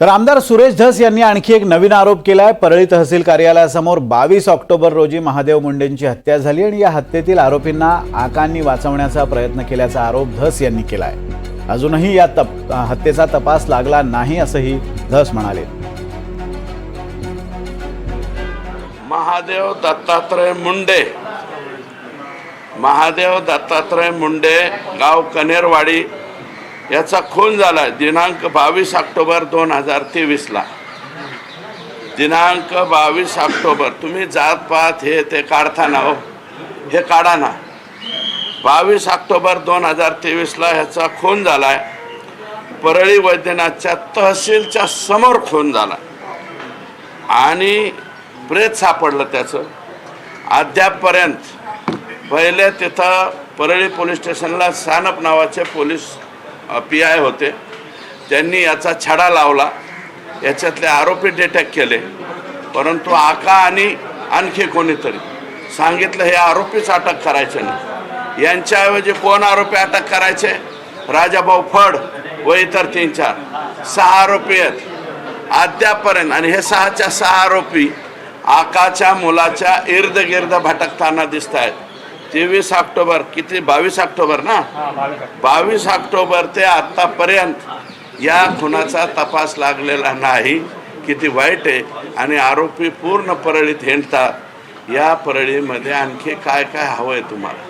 तर आमदार सुरेश धस यांनी आणखी एक नवीन आरोप केलाय। परळी तहसील कार्यालयासमोर 22 ऑक्टोबर रोजी महादेव मुंडेंची हत्या झाली आणि या हत्येतील आरोपींना आकांनी वाचवण्याचा प्रयत्न केल्याचा आरोप धस यांनी केलाय। अजूनही या हत्येचा तपास लागला नाही असंही धस म्हणाले। महादेव दत्तात्रय मुंडे गाव कनेरवाडी याचा खून झाला दिनांक 22 ऑक्टोबर 2023 ला। दिनांक 22 ऑक्टोबर तुम्ही जात पात हे ते काढताना हो हे काढा ना। 22 ऑक्टोबर 2023 ला ह्याचा खून झालाय। परळी वैद्यनाथच्या तहसीलच्या समोर खून झाला आणि प्रेत सापडलं त्याचं। अद्यापपर्यंत पहिले तिथं परळी पोलीस स्टेशनला सानप नावाचे पोलीस PI होते, त्यांनी याचा छडा लावला, याच्यातले आरोपी डिटेक्ट केले, परंतु आका आणि आणखी कोणीतरी सांगितलं हे आरोपीच अटक करायचे नाही। यांच्याऐवजी कोण आरोपी अटक करायचे? राजाभाऊ फड व इतर 3-4 आरोपी आहेत अद्यापपर्यंत। आणि हे 6च्या 6 आरोपी आकाच्या मुलाच्या इर्द गिर्द भटकताना दिसत आहेत। 23 ऑक्टोबर किती 22 ऑक्टोबर ना 22 ऑक्टोबर ते आतापर्यंत या खुनाचा तपास लागलेला नाही। किती वाईट आहे। आणि आरोपी पूर्ण परळीत हिंडतात। या परळीमध्ये आणखी काय काय हवंय तुम्हाला?